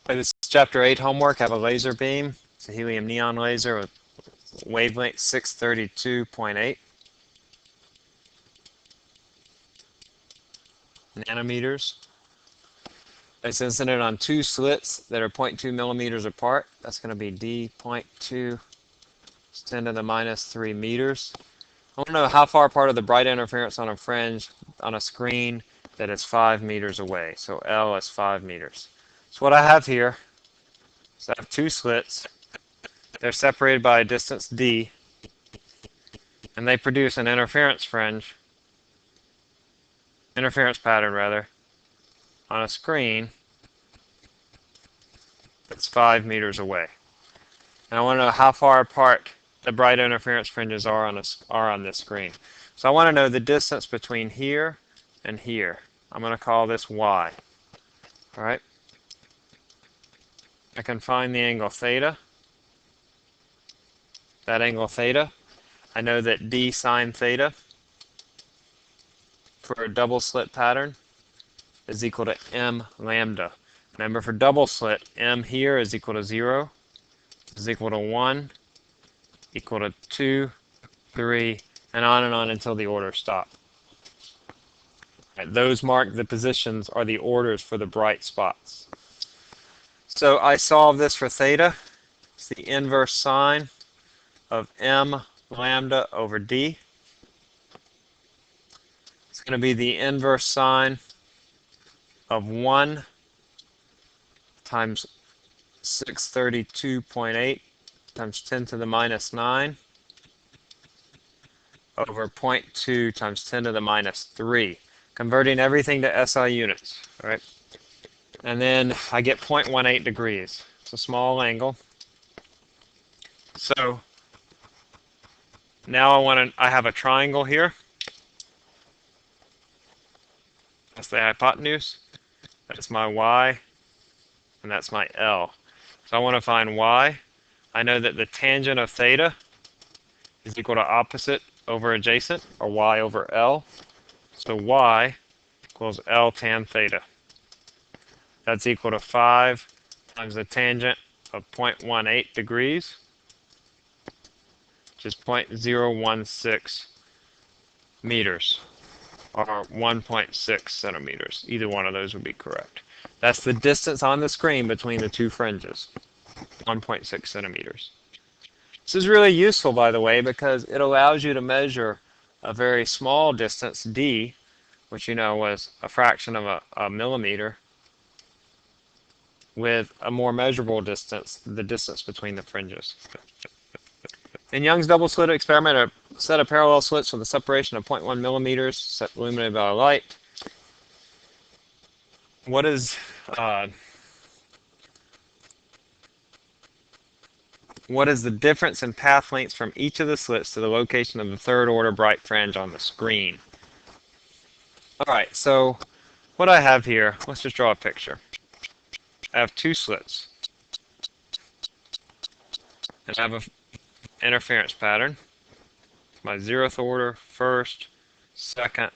This is Chapter 8 homework. I have a laser beam. It's a helium-neon laser with wavelength 632.8 nanometers. It's incident on two slits that are 0.2 millimeters apart. That's going to be D 0.2 10 to the minus 3 meters. I want to know how far apart of the bright interference on a fringe on a screen that is 5 meters away. So L is 5 meters. So what I have here is I have two slits. They're separated by a distance D, and they produce an interference pattern rather, on a screen that's 5 meters away. And I want to know how far apart the bright interference fringes are on this screen. So I want to know the distance between here and here. I'm going to call this Y. All right. I can find the angle theta. That angle theta. I know that D sine theta for a double slit pattern is equal to m lambda. Remember, for double slit, m here is equal to 0, is equal to 1, equal to 2, 3, and on until the orders stop. Right, those mark the positions are the orders for the bright spots. So I solve this for theta. It's the inverse sine of m lambda over d. It's going to be the inverse sine of 1 times 632.8 times 10 to the minus 9 over 0.2 times 10 to the minus 3, converting everything to SI units. All right, and then I get 0.18 degrees. It's a small angle. So now I have a triangle here. That's the hypotenuse. That's my Y, and that's my L. So I want to find Y. I know that the tangent of theta is equal to opposite over adjacent, or Y over L. So Y equals L tan theta. That's equal to 5 times the tangent of 0.18 degrees, which is 0.016 meters, or 1.6 centimeters. Either one of those would be correct. That's the distance on the screen between the two fringes, 1.6 centimeters. This is really useful, by the way, because it allows you to measure a very small distance, d, which you know was a fraction of a millimeter, with a more measurable distance, the distance between the fringes. In Young's double slit experiment, a set of parallel slits with a separation of 0.1 millimeters, set illuminated by light. What is the difference in path lengths from each of the slits to the location of the third order bright fringe on the screen? All right, so what I have here, let's just draw a picture. I have two slits, and I have an interference pattern. My 0th order, 1st, 2nd,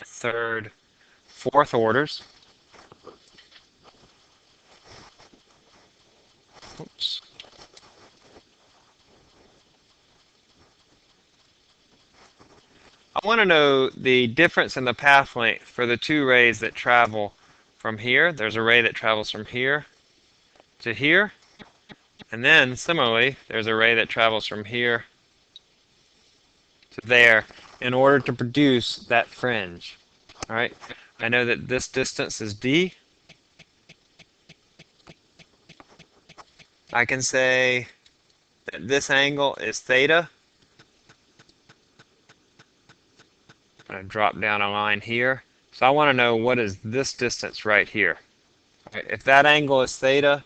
3rd, 4th orders. Oops. I want to know the difference in the path length for the two rays that travel from here. There's a ray that travels from here to here. And then, similarly, there's a ray that travels from here to there in order to produce that fringe. All right. I know that this distance is d. I can say that this angle is theta. I'm going to drop down a line here. So I want to know what is this distance right here. Right, if that angle is theta,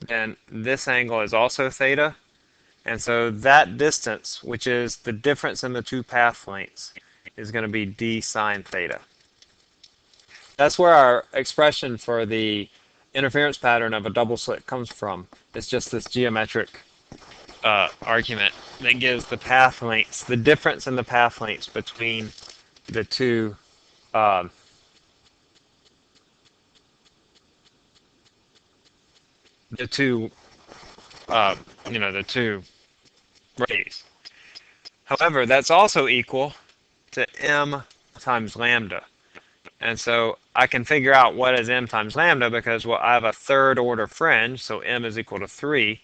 then this angle is also theta. And so that distance, which is the difference in the two path lengths, is going to be d sine theta. That's where our expression for the interference pattern of a double slit comes from. It's just this geometric argument that gives the path lengths, the difference in the path lengths between the two the two, the two rays. However, that's also equal to m times lambda. And so I can figure out what is m times lambda because, well, I have a third order fringe, so m is equal to 3,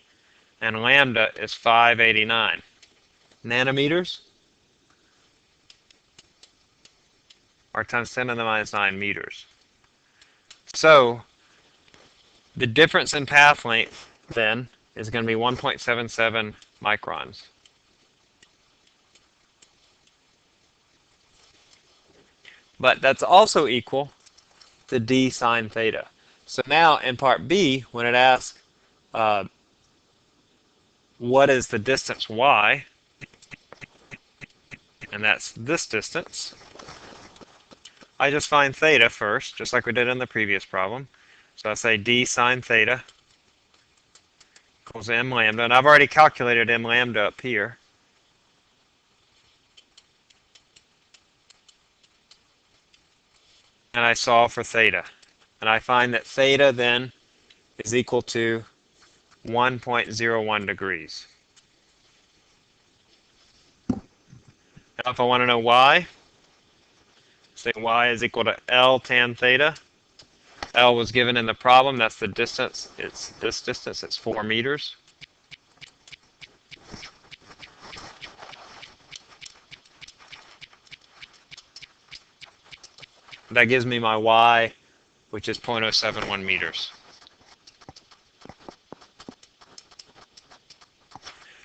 and lambda is 589 nanometers, or times 10 to the minus 9 meters. So the difference in path length, then, is going to be 1.77 microns. But that's also equal to d sine theta. So now in part B, when it asks what is the distance y, and that's this distance, I just find theta first, just like we did in the previous problem. So I say d sine theta equals m lambda, and I've already calculated m lambda up here. And I solve for theta. And I find that theta then is equal to 1.01 degrees. Now if I want to know y, say y is equal to L tan theta. L was given in the problem, that's the distance. It's this distance, it's 4 meters. That gives me my y, which is 0.071 meters.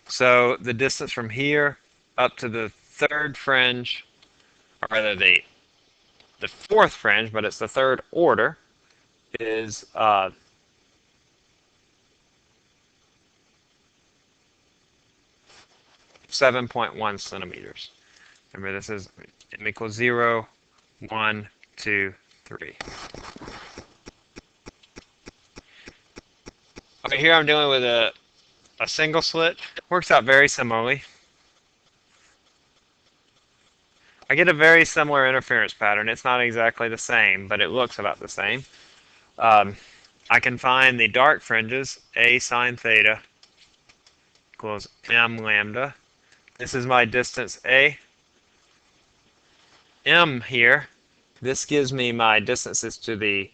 So the distance from here up to the third fringe, or rather the fourth fringe, but it's the third order, is 7.1 centimeters. Remember, this is m equals 0, 1, 2, 3. Okay, here I'm dealing with a single slit. Works out very similarly. I get a very similar interference pattern. It's not exactly the same, but it looks about the same. I can find the dark fringes, a sine theta equals m lambda. This is my distance a. M here, this gives me my distances to the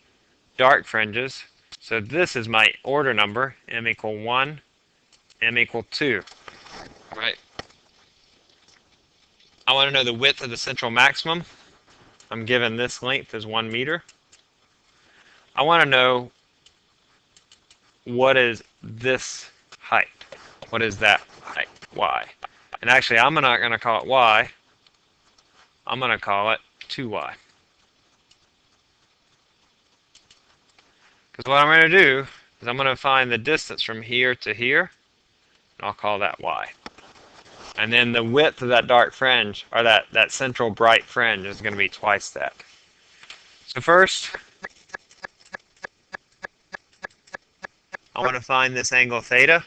dark fringes. So this is my order number, m equal 1, m equal 2. All right. I want to know the width of the central maximum. I'm given this length is 1 meter. I want to know what is this height. What is that height? Y. And actually, I'm not going to call it y. I'm going to call it 2y. Because what I'm going to do is I'm going to find the distance from here to here, and I'll call that y. And then the width of that dark fringe, or that central bright fringe, is going to be twice that. So first, I want to find this angle theta.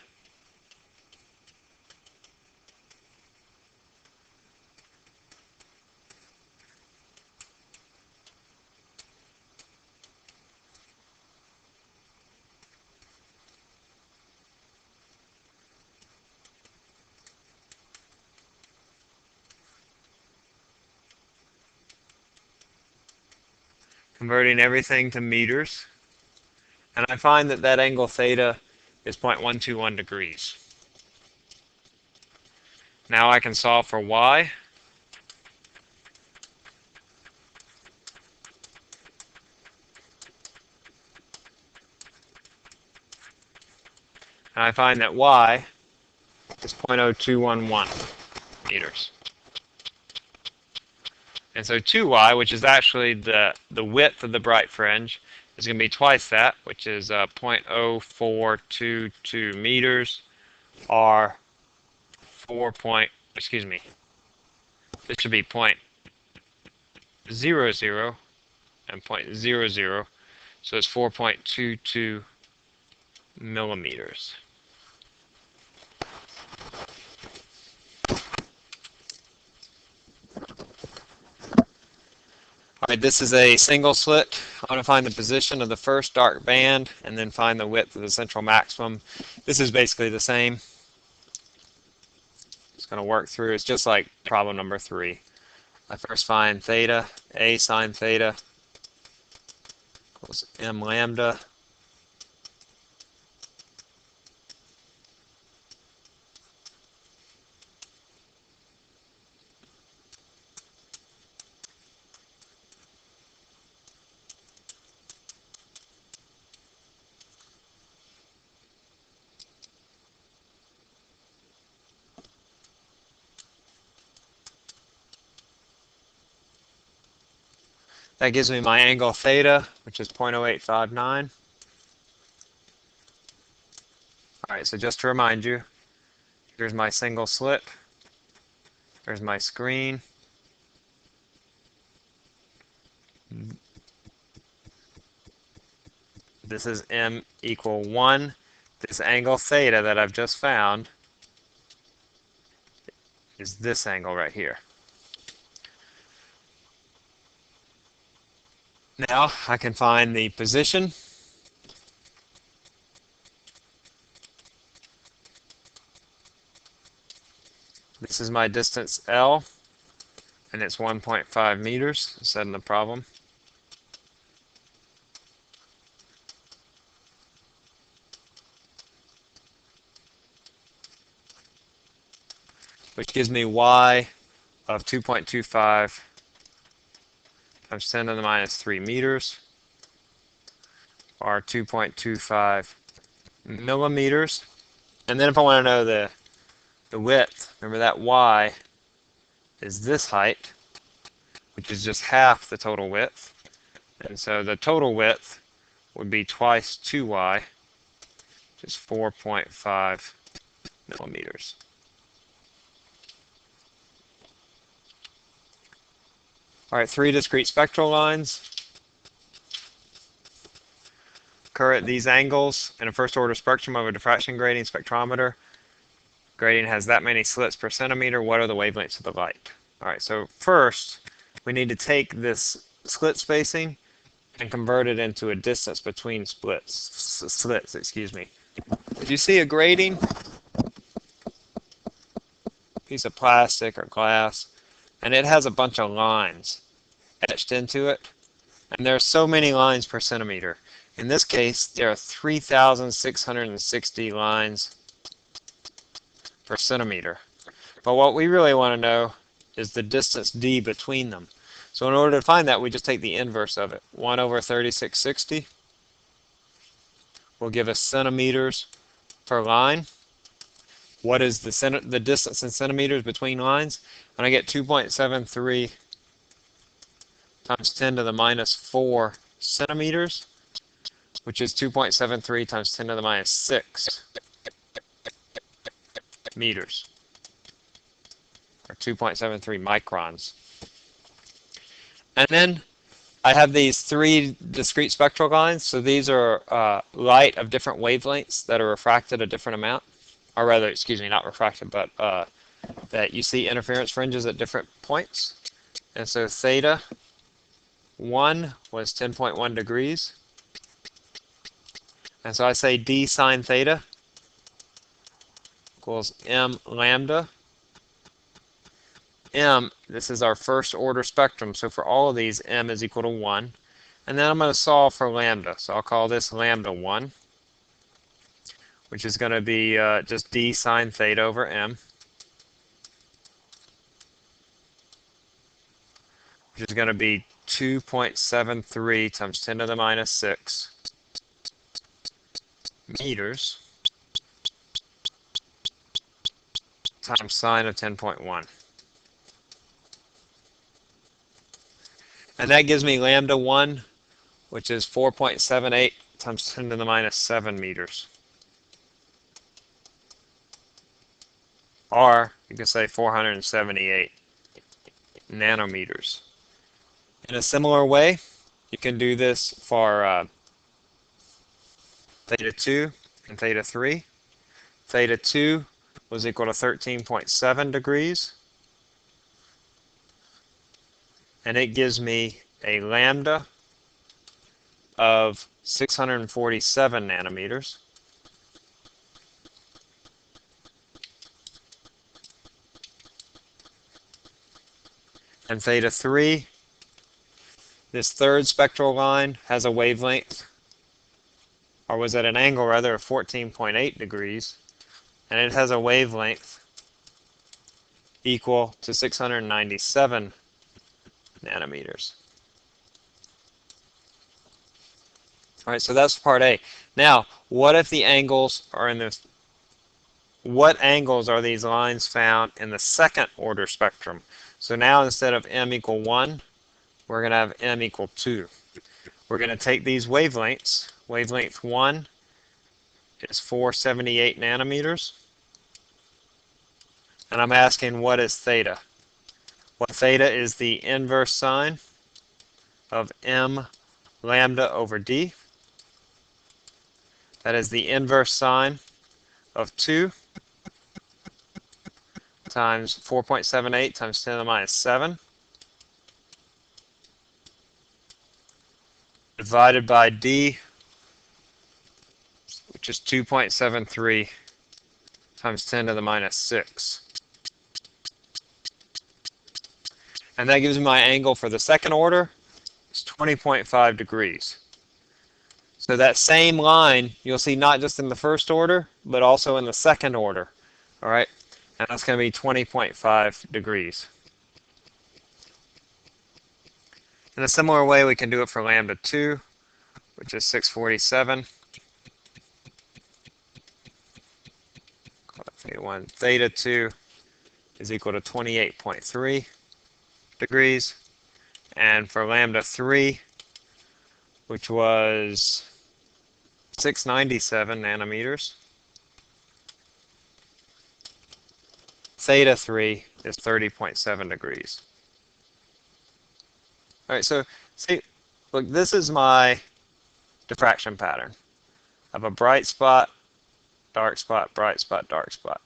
Converting everything to meters. And I find that that angle theta is 0.121 degrees. Now I can solve for y. And I find that y is 0.0211 meters. And so 2y, which is actually the width of the bright fringe, is going to be twice that, which is 0.0422 meters, or 4 point, excuse me, this should be 0.00 and 0.00, so it's 4.22 millimeters. All Alright, this is a single slit. I want to find the position of the first dark band and then find the width of the central maximum. This is basically the same. It's going to work through. It's just like problem number 3. I first find theta, A sine theta equals m lambda. That gives me my angle theta, which is 0.0859. Alright, so just to remind you, here's my single slit. There's my screen. This is m equal 1. This angle theta that I've just found is this angle right here. Now I can find the position. This is my distance L, and it's 1.5 meters, said in the problem. Which gives me y of 2.25 times 10 to the minus 3 meters, or 2.25 millimeters. And then if I want to know the width, remember that y is this height, which is just half the total width. And so the total width would be twice 2y, which is 4.5 millimeters. All right, 3 discrete spectral lines occur at these angles in a first order spectrum of a diffraction grating spectrometer. Grating has that many slits per centimeter. What are the wavelengths of the light? All right, so first we need to take this slit spacing and convert it into a distance between slits, excuse me. If you see a grating, piece of plastic or glass, and it has a bunch of lines etched into it, and there are so many lines per centimeter. In this case, there are 3,660 lines per centimeter. But what we really want to know is the distance d between them. So in order to find that, we just take the inverse of it. 1 over 3660 will give us centimeters per line. What is the distance in centimeters between lines? And I get 2.73 times 10 to the minus 4 centimeters, which is 2.73 times 10 to the minus 6 meters, or 2.73 microns. And then I have these 3 discrete spectral lines. So these are light of different wavelengths that are refracted a different amount. Or rather, excuse me, not refracted, but that you see interference fringes at different points. And so theta 1 was 10.1 degrees. And so I say d sine theta equals m lambda. M, this is our first order spectrum, so for all of these, m is equal to 1. And then I'm going to solve for lambda, so I'll call this lambda 1, which is going to be just d sine theta over m, which is going to be 2.73 times 10 to the minus 6 meters times sine of 10.1. And that gives me lambda 1, which is 4.78 times 10 to the minus 7 meters. Or you can say 478 nanometers. In a similar way, you can do this for theta 2 and theta 3. Theta 2 was equal to 13.7 degrees. And it gives me a lambda of 647 nanometers. And theta 3, this third spectral line has a wavelength, or was at an angle rather, of 14.8 degrees, and it has a wavelength equal to 697 nanometers. All right, so that's part A. Now, what if the angles are in this? What angles are these lines found in the second order spectrum? So now instead of m equal 1, we're going to have m equal 2. We're going to take these wavelengths. Wavelength 1 is 478 nanometers. And I'm asking, what is theta? Well, theta is the inverse sine of m lambda over d. That is the inverse sine of 2 times 4.78 times 10 to the minus 7 divided by d, which is 2.73 times 10 to the minus 6. And that gives me my angle for the second order. It's 20.5 degrees. So that same line you'll see not just in the first order, but also in the second order. All right, and that's going to be 20.5 degrees. In a similar way, we can do it for lambda 2, which is 647. Theta 2 is equal to 28.3 degrees. And for lambda 3, which was 697 nanometers, theta 3 is 30.7 degrees. All right, so see, look, this is my diffraction pattern. I have a bright spot, dark spot, bright spot, dark spot.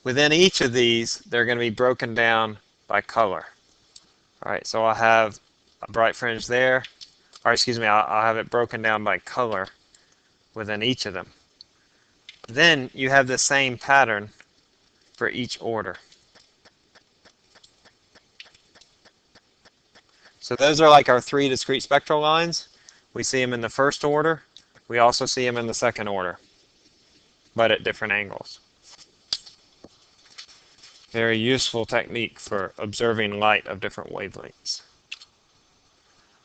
Within each of these, they're going to be broken down by color. All right, so I'll have a bright fringe there, or excuse me, I'll have it broken down by color within each of them. Then you have the same pattern for each order. So those are like our 3 discrete spectral lines. We see them in the first order. We also see them in the second order, but at different angles. Very useful technique for observing light of different wavelengths.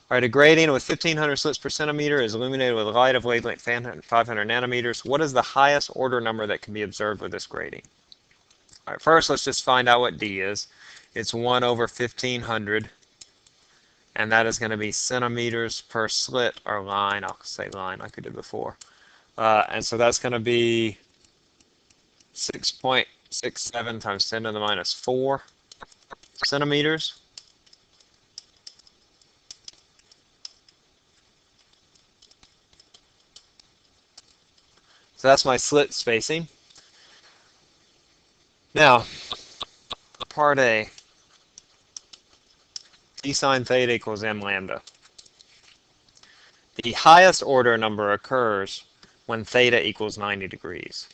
All right, a grating with 1500 slits per centimeter is illuminated with light of wavelength 500 nanometers. What is the highest order number that can be observed with this grating? All right, first let's just find out what D is. It's 1 over 1500, and that is going to be centimeters per slit, or line. I'll say line like we did before. And so that's going to be 6.67 times 10 to the minus 4 centimeters. So that's my slit spacing. Now, part A, d sine theta equals m lambda. The highest order number occurs when theta equals 90 degrees.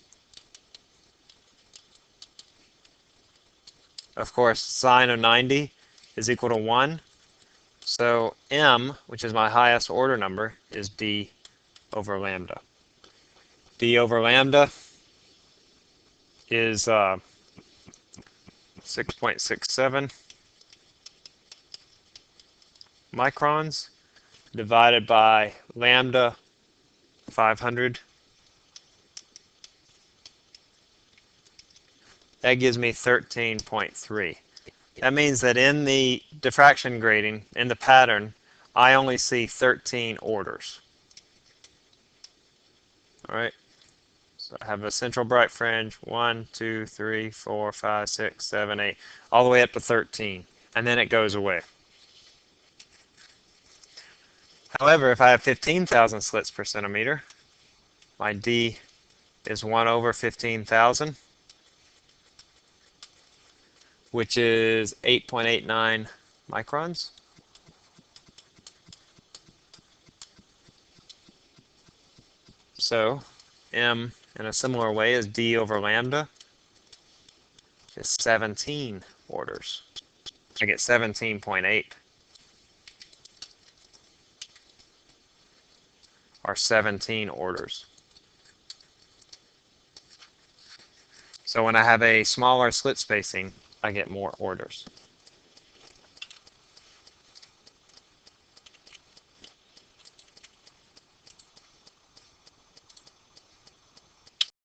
Of course, sine of 90 is equal to 1. So m, which is my highest order number, is d over lambda. D over lambda is 6.67 microns divided by lambda 500. That gives me 13.3. That means that in the diffraction grating, in the pattern, I only see 13 orders. All right. So I have a central bright fringe, 1, 2, 3, 4, 5, 6, 7, 8, all the way up to 13, and then it goes away. However, if I have 15,000 slits per centimeter, my D is 1 over 15,000. which is 8.89 microns. So m in a similar way as d over lambda is 17 orders. I get 17.8 or 17 orders. So when I have a smaller slit spacing, I get more orders.